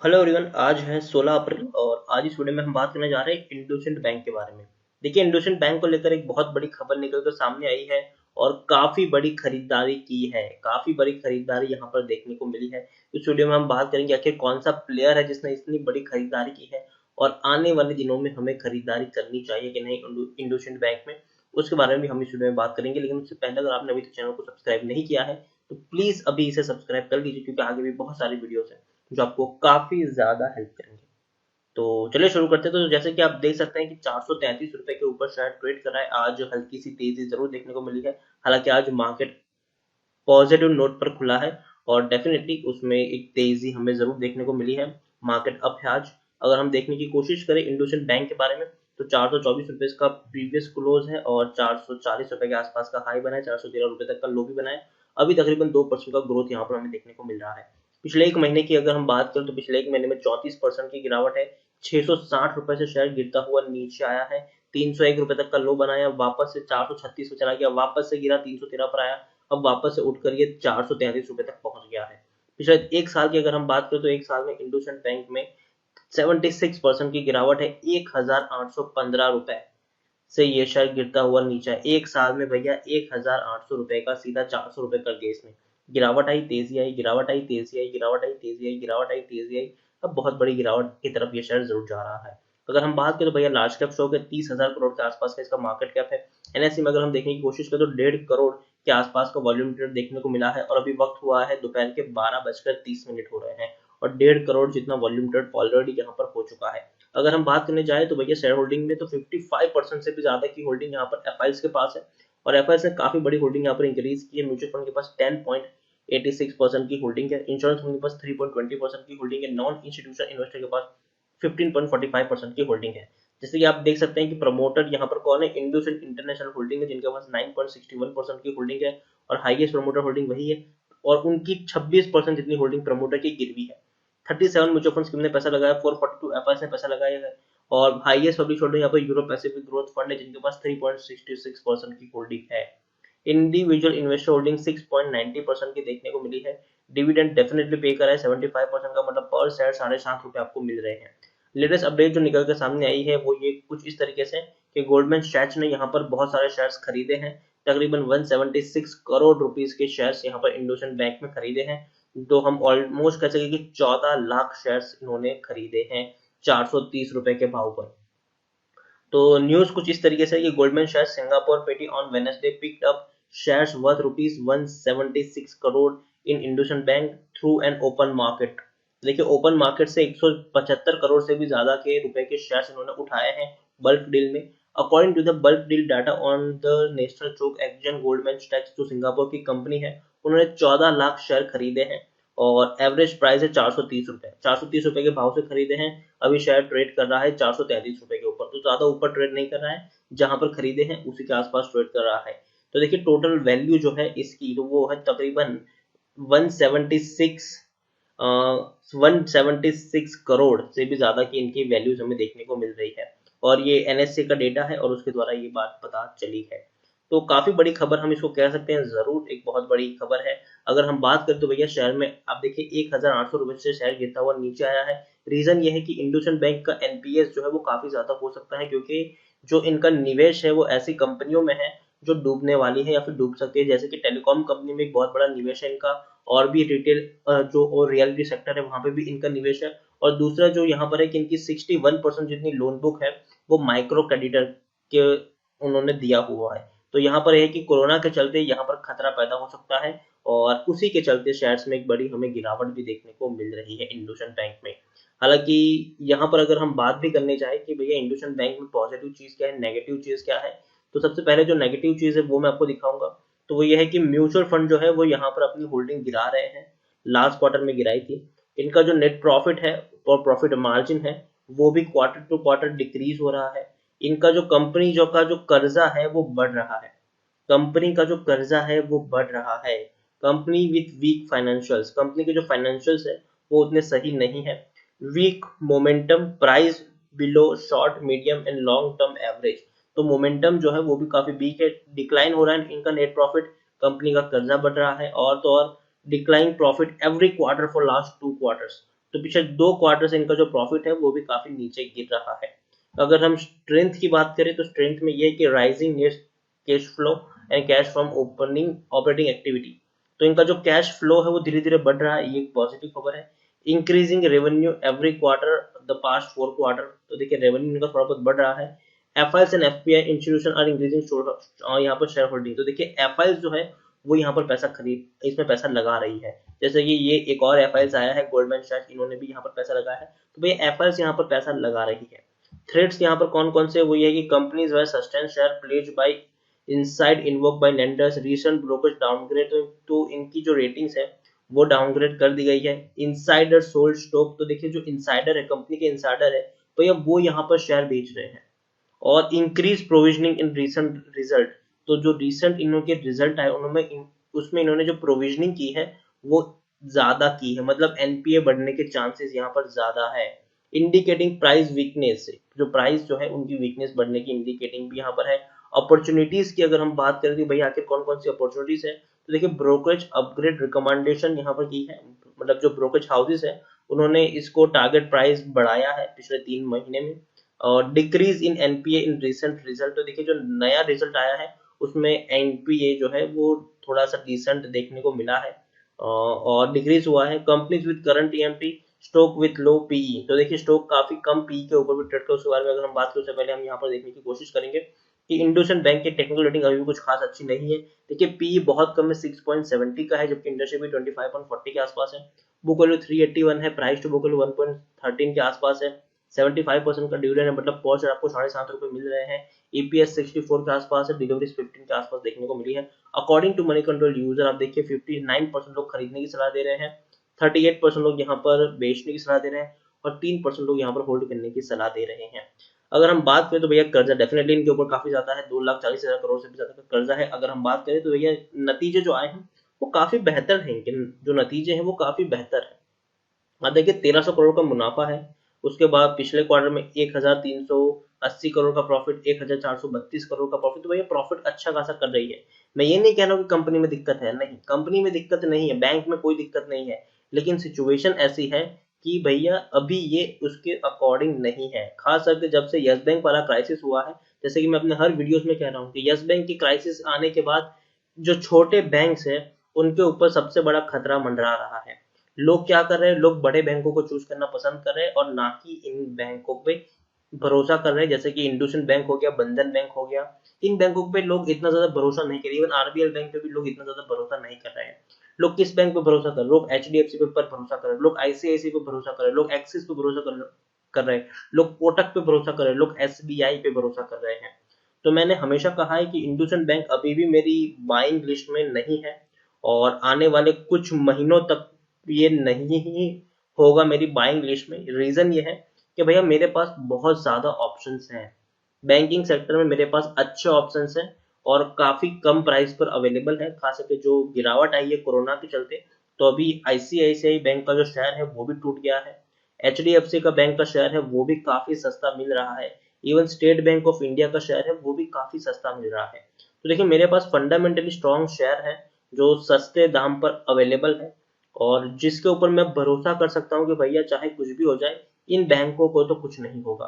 Hello everyone. आज है 16 अप्रैल और आज इस वीडियो में हम बात करने जा रहे हैं इंडोसिंड बैंक के बारे में। देखिए, इंडोसिंड बैंक को लेकर एक बहुत बड़ी खबर निकल कर सामने आई है और काफी बड़ी खरीदारी की है। काफी बड़ी खरीदारी यहाँ पर देखने को मिली है। इस वीडियो में हम बात करेंगे आखिर कौन सा प्लेयर है जिसने इतनी बड़ी खरीदारी की है और आने वाले दिनों में हमें खरीदारी करनी चाहिए कि नहीं इंडोसिंड बैंक में, उसके बारे में भी हम इस वीडियो में बात करेंगे। लेकिन उससे पहले अगर आपने अभी तक चैनल को सब्सक्राइब नहीं किया है तो प्लीज अभी इसे सब्सक्राइब कर लीजिए, क्योंकि आगे भी बहुत सारी वीडियोस हैं जो आपको काफी ज्यादा हेल्प करेंगे। तो चलिए शुरू करते हैं। तो जैसे कि आप देख सकते हैं कि 433 रुपए के ऊपर शायद ट्रेड कर रहा है। आज हल्की सी तेजी जरूर देखने को मिली है। हालांकि आज मार्केट पॉजिटिव नोट पर खुला है और डेफिनेटली उसमें एक तेजी हमें जरूर देखने को मिली है। मार्केट अप है आज। अगर हम देखने की कोशिश करें इंडोसिंड बैंक के बारे में तो 424 रुपए का प्रीवियस क्लोज है और 440 रुपए के आसपास का हाई बना है। 413 रुपए तक का लो भी बना है। अभी तकरीबन 2% का ग्रोथ यहाँ पर हमें देखने को मिल रहा है। पिछले एक महीने की अगर हम बात करें तो पिछले एक महीने में 34% की गिरावट है। 660 रुपए से शेयर गिरता हुआ नीचे आया है। 301 रुपए तक का लो बनाया, वापस से 436 पे चला गया, वापस से गिरा, 313 पर आया, अब वापस से उठकर ये 433 रुपए तक पहुंच गया है। पिछले एक साल की अगर हम बात करें तो एक साल में इंडोसिंड बैंक में 76% की गिरावट है। 1815 रुपए से ये शेयर गिरता हुआ नीचे है। एक साल में भैया 1800 रुपए का सीधा 400 रुपए कर दिया इसने। गिरावट आई, तेजी आई, गिरावट आई, तेजी आई, गिरावट आई, तेजी आई, गिरावट आई, तेजी आई। अब बहुत बड़ी गिरावट की तरफ ये शेयर जरूर जा रहा है। अगर हम बात करें तो भैया लार्ज कैप शो के 30,000 करोड़ के आसपास का इसका मार्केट कैप है। एनएससी में अगर हम देखने की कोशिश करें तो 1.5 करोड़ के आसपास का वॉल्यूम ट्रेड देखने को मिला है और अभी वक्त हुआ है दोपहर के 12:30 हो रहे हैं और 1.5 करोड़ जितना वॉल्यूम ट्रेड ऑलरेडी यहाँ पर हो चुका है। अगर हम बात करने जाए तो भैया शेयर होल्डिंग में तो 55% से भी ज्यादा की होल्डिंग यहाँ पर एफआईएस के पास है और एफआईएस ने काफी बड़ी होल्डिंग यहाँ पर इंक्रीज की है। म्यूचुअल फंड के पास 10.86% की होल्डिंग है। इंश्योरेंस कंपनी के पास 3.20% की होल्डिंग है। नॉन इंस्टीट्यूशनल इन्वेस्टर के पास 15.45% की होल्डिंग है। जैसे कि आप देख सकते हैं कि प्रमोटर यहाँ पर कौन है, इंडोसिंड इंटरनेशनल होल्डिंग है जिनके पास 9.61% की होल्डिंग है और हाईएस्ट प्रमोटर होल्डिंग वही है और उनकी 26% जितनी होल्डिंग प्रमोटर की गिरवी है। 37 म्यूचुअल फंड्स ने पैसा लगाया, 442 एफआईएस ने पैसा लगाया है और हाईएस्ट पब्लिक होल्डर यहाँ पर यूरो पैसिफिक ग्रोथ फंड है जिनके पास 3.66% की होल्डिंग है। इंडिविजुअल इन्वेस्टर होल्डिंग 6.90% की देखने को मिली है। डिविडेंड डेफिनेटली पे करा है 75% का, मतलब पर शेयर 7.5 रुपए आपको मिल रहे हैं। लेटेस्ट अपडेट जो निकल कर सामने आई है वो ये कुछ इस तरीके से कि गोल्डमैन सैच्स ने यहाँ पर बहुत सारे शेयर्स खरीदे हैं। तकरीबन 176 करोड़ रुपीस के शेयर्स यहाँ पर इंडोसिंड बैंक में खरीदे हैं। तो हम ऑलमोस्ट कह सके कि 14 लाख शेयर्स इन्होंने खरीदे हैं 430 रुपए के भाव पर। तो न्यूज कुछ इस तरीके से कि गोल्डमैन शेयर्स Singapore Pte on Wednesday picked up shares worth rupees 176 crore in IndusInd bank through an open market. देखिए, ओपन मार्केट से 175 करोड़ से भी ज्यादा के रुपए के शेयर्स इन्होंने उठाए हैं बल्क डील में। According to the bulk deal data on the National Stock Exchange, Goldman Sachs जो सिंगापुर की कंपनी है उन्होंने 14 लाख शेयर खरीदे हैं और एवरेज प्राइस है 430 रुपए। 430 रुपए के भाव से खरीदे हैं। अभी शेयर ट्रेड कर रहा है 433 रुपए के ऊपर, तो ज्यादा ऊपर ट्रेड नहीं कर रहा है। जहां पर खरीदे हैं उसी के आसपास ट्रेड कर रहा है। तो देखिए, टोटल वैल्यू जो है इसकी तो वो है तकरीबन 176 176 करोड़ से भी ज्यादा की इनकी वैल्यूज हमें देखने को मिल रही है और ये एनएससी का डेटा है और उसके द्वारा ये बात पता चली है। तो काफी बड़ी खबर हम इसको कह सकते हैं, जरूर एक बहुत बड़ी खबर है। अगर हम बात करें तो भैया शेयर में आप देखिए 1800 रुपए से शेयर गिरता हुआ नीचे आया है। रीजन ये है कि इंडोसिंड बैंक का एनपीएस जो है वो काफी ज्यादा हो सकता है, क्योंकि जो इनका निवेश है वो ऐसी कंपनियों में है जो डूबने वाली है या फिर डूब सकती है। जैसे कि टेलीकॉम कंपनी में एक बहुत बड़ा निवेश है इनका और भी रिटेल जो और रियलिटी सेक्टर है वहां पे भी इनका निवेश है। और दूसरा जो यहाँ पर है कि इनकी 61% जितनी लोन बुक है वो माइक्रो क्रेडिटर के उन्होंने दिया हुआ है। तो यहाँ पर है कि कोरोना के चलते यहाँ पर खतरा पैदा हो सकता है और उसी के चलते शेयर्स में एक बड़ी हमें गिरावट भी देखने को मिल रही है इंडोसिंड बैंक में। हालांकि यहाँ पर अगर हम बात भी करने जाए कि भैया इंडोसिंड बैंक में पॉजिटिव चीज क्या है, नेगेटिव चीज क्या है, तो सबसे पहले जो नेगेटिव चीज है वो मैं आपको दिखाऊंगा। तो वो ये है कि म्यूचुअल फंड जो है वो यहाँ पर अपनी होल्डिंग गिरा रहे हैं। लास्ट क्वार्टर में गिराई थी। इनका जो नेट प्रॉफिट है और प्रॉफिट मार्जिन है वो भी क्वार्टर टू क्वार्टर डिक्रीज हो रहा है। इनका जो कंपनी जो का जो कर्जा है वो बढ़ रहा है। कंपनी का जो कर्जा है वो बढ़ रहा है। Company with weak financials, company के जो फाइनेंशियल्स है वो उतने सही नहीं है। Weak momentum, price below short medium and long term average. तो मोमेंटम जो है वो भी काफी वीक है, डिक्लाइन हो रहा है इनका नेट प्रॉफिट, कंपनी का कर्जा बढ़ रहा है और तो और decline profit every quarter for last 2 quarters. तो पिछले 2 क्वार्टर से इनका जो प्रॉफिट है वो भी काफी नीचे गिर रहा है। अगर हम स्ट्रेंथ की बात करें तो स्ट्रेंथ में ये है कि rising net cash flow and cash from opening operating activity, तो इनका जो कैश फ्लो है वो धीरे धीरे बढ़ रहा है, ये एक पॉजिटिव खबर है। Increasing revenue every quarter the past 4 quarter, तो देखिए रेवेन्यू इनका थोड़ा बहुत बढ़ रहा है। FIIs and FPI institution are increasing यहाँ पर शेयर होल्डिंग, तो देखिए एफआईएस जो है वो यहाँ पर पैसा खरीद इसमें पैसा लगा रही है। जैसे कि ये एक और एफआईएस आया है गोल्डमैन सैक्स, इन्होंने भी यहाँ पर पैसा लगाया है, तो भैया एफआईएस यहाँ पर पैसा लगा रही है। थ्रेड्स यहाँ पर कौन कौन से, वो ये है कि companies way sustain share pledge by inside invoke by lenders recent brokers downgrade, तो इनकी जो रेटिंग्स है वो डाउनग्रेड कर दी गई है। इनसाइडर सोल्ड स्टॉक, तो देखिए जो इनसाइडर है कंपनी के इनसाइडर है भैया वो यहाँ पर शेयर बेच रहे हैं। और increase provisioning in recent result, तो जो रिसेंट इन्होंने रिजल्ट आए उन्होंने उसमें इन्होंने जो प्रोविजनिंग की है वो ज्यादा की है, मतलब एनपीए बढ़ने के चांसेस यहाँ पर ज्यादा है। इंडिकेटिंग प्राइस वीकनेस, जो प्राइस जो है उनकी वीकनेस बढ़ने की इंडिकेटिंग भी यहाँ पर है। अपॉर्चुनिटीज की अगर हम बात करें कि भाई आखिर कौन कौन सी अपॉर्चुनिटीज है, तो देखिए ब्रोकरेज अपग्रेड रिकमेंडेशन यहाँ पर की है, मतलब जो ब्रोकरेज हाउसेस है उन्होंने इसको टारगेट प्राइस बढ़ाया है पिछले 3 महीने में। और decrease in NPA in recent result, तो देखिए जो नया रिजल्ट आया है उसमें एनपीए जो है वो थोड़ा सा डिसेंट देखने को मिला है और डिक्रीज हुआ है। Companies with current EMP stock with low PE, तो देखिए स्टॉक काफी कम पीई के ऊपर भी ट्रेड कर, उसके बारे में अगर हम बात करें उससे पहले हम यहाँ पर देखने की कोशिश करेंगे कि इंडोसिंड बैंक की टेक्निकल रेटिंग अभी भी कुछ खास अच्छी नहीं है। देखिए पीई बहुत कम है, 6.70 का है, जबकि इंडस्ट्री भी 25.40 के आसपास है। बुक वैल्यू 381 है, प्राइस टू बुक वैल्यू 1.13 के आसपास है। 75% का डिविडेंड है, मतलब पॉच आपको 7.5 रुपए मिल रहे हैं। ईपीएस 64 के आसपास है, डिलीवरी 15 के आसपास देखने को मिली है। According to money control user आप देखिए 59% लोग खरीदने की सलाह दे रहे हैं, 38% लोग यहाँ पर बेचने की सलाह दे रहे हैं और 3% लोग यहाँ पर होल्ड करने की सलाह दे रहे हैं। अगर हम बात करें तो भैया कर्जा डेफिनेटली इनके ऊपर काफी ज्यादा है, 2,40,000 करोड़ से भी ज्यादा का कर्जा है। अगर हम बात करें तो भैया नतीजे जो आए हैं वो काफी बेहतर है, इनके जो नतीजे हैं वो काफी बेहतर है। हाँ देखिए 1,300 करोड़ का मुनाफा है, उसके बाद पिछले क्वार्टर में 1,380 करोड़ का प्रॉफिट, 1,432 करोड़ का प्रॉफिट, तो भैया प्रॉफिट अच्छा खासा कर रही है। मैं ये नहीं कह रहा हूँ कि कंपनी में दिक्कत है, नहीं कंपनी में दिक्कत नहीं है, बैंक में कोई दिक्कत नहीं है, लेकिन सिचुएशन ऐसी है कि भैया अभी ये उसके अकॉर्डिंग नहीं है। खास करके जब से यस बैंक वाला क्राइसिस हुआ है, जैसे कि मैं अपने हर वीडियोस में कह रहा हूँ कि यस बैंक की क्राइसिस आने के बाद जो छोटे बैंक्स है उनके ऊपर सबसे बड़ा खतरा मंडरा रहा है। लोग क्या कर रहे हैं, लोग बड़े बैंकों को चूज करना पसंद कर रहे हैं और ना कि इन बैंकों पे भरोसा कर रहे हैं, जैसे कि इंडोसिंड बैंक हो गया, बंधन बैंक हो गया। इन बैंकों पे लोग इतना ज्यादा भरोसा नहीं कर रहे, इवन आरबीएल बैंक पे भी लोग इतना ज्यादा भरोसा नहीं कर रहे हैं। लोग किस बैंक पे भरोसा कर रहे हैं, लोग एचडीएफसी पे पर भरोसा कर रहे हैं, लोग आईसीआईसी पे भरोसा कर रहे हैं, लोग एक्सिस पे भरोसा कर रहे हैं, लोग कोटक पे भरोसा कर रहे हैं, लोग एसबीआई पे भरोसा कर रहे हैं। तो मैंने हमेशा कहा है कि इंडोसिंड बैंक अभी भी मेरी बाइंग लिस्ट में नहीं है और आने वाले कुछ महीनों तक ये नहीं ही होगा मेरी बाइंग लिस्ट में। रीजन ये है कि भैया मेरे पास बहुत ज्यादा ऑप्शंस हैं, बैंकिंग सेक्टर में मेरे पास अच्छे ऑप्शंस हैं और काफी कम प्राइस पर अवेलेबल है। खास करके जो गिरावट आई है कोरोना के चलते, तो अभी आईसीआईसीआई बैंक का जो शेयर है वो भी टूट गया है, एचडीएफसी का बैंक का शेयर है वो भी काफी सस्ता मिल रहा है, even state bank of India का शेयर है वो भी काफी सस्ता मिल रहा है। तो देखिए मेरे पास फंडामेंटली स्ट्रॉन्ग शेयर है जो सस्ते दाम पर अवेलेबल है और जिसके ऊपर मैं भरोसा कर सकता हूँ कि भैया चाहे कुछ भी हो जाए इन बैंकों को तो कुछ नहीं होगा।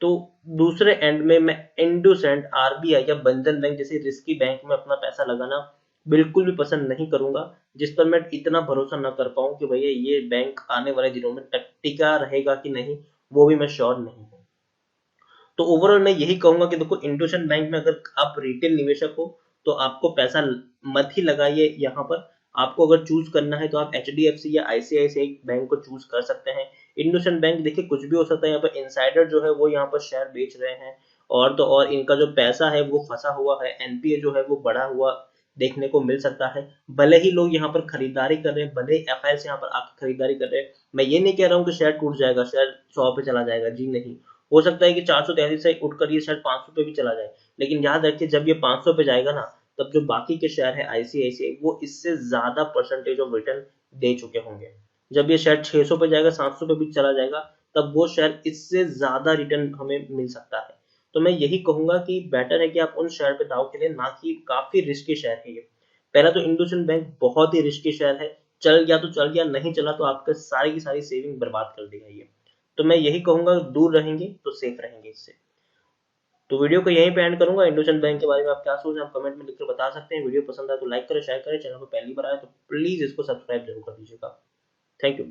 तो दूसरे एंड में मैं इंडोसेंट, आरबीआई या बंधन बैंक जैसे रिस्की बैंक में अपना पैसा लगाना बिल्कुल भी पसंद नहीं करूंगा, जिस पर मैं इतना भरोसा ना कर पाऊं कि भैया ये बैंक आने वाले दिनों में टिका रहेगा कि नहीं, वो भी मैं श्योर नहीं हूँ। तो ओवरऑल मैं यही कहूंगा कि देखो इंडोसिंड बैंक में अगर आप रिटेल निवेशक हो तो आपको पैसा मत ही लगाइए यहाँ पर। आपको अगर चूज करना है तो आप एचडीएफसी या आईसीआईसीआई बैंक को चूज कर सकते हैं। इंडोसिंड बैंक देखिए कुछ भी हो सकता है, यहाँ पर इंसाइडर जो है वो यहाँ पर शेयर बेच रहे हैं और तो और इनका जो पैसा है वो फंसा हुआ है, एनपीए जो है वो बढ़ा हुआ देखने को मिल सकता है। भले ही लोग यहाँ पर खरीदारी कर रहे हैं, भले ही एफआईएस यहाँ पर आकर खरीदारी कर रहे हैं, मैं ये नहीं कह रहा हूँ कि शेयर टूट जाएगा, शेयर 100 पे चला जाएगा, जी नहीं। हो सकता है कि 433 से उठकर ये शायद 500 पे भी चला जाए, लेकिन याद रखिए जब ये 500 पे जाएगा ना तब जो बाकी के शेयर है आईसीआईसीआई वो इससे ज्यादा परसेंटेज ऑफ रिटर्न दे चुके होंगे। जब ये शेयर 600 पे जाएगा, 700 पे भी चला जाएगा, तब वो शेयर इससे ज्यादा रिटर्न हमें मिल सकता है। तो मैं यही कहूंगा कि बेटर है कि आप उन शेयर पे दाव खेलें, ना कि काफी रिस्की शेयर है ये। पहला तो इंडोसिंड बैंक बहुत ही रिस्की शेयर है, चल गया तो चल गया, नहीं चला तो आपका सारी की सारी सेविंग बर्बाद कर देगा ये। तो मैं यही कहूंगा, दूर रहेंगे तो सेफ रहेंगे इससे। तो वीडियो को यहीं पे एंड करूंगा। इंडोसिंड बैंक के बारे में आप क्या सोच रहे हैं, आप कमेंट में लिखकर बता सकते हैं। वीडियो पसंद आए तो लाइक करें, शेयर करें, चैनल को पहली बार आए तो प्लीज इसको सब्सक्राइब जरूर कर दीजिएगा। Thank you.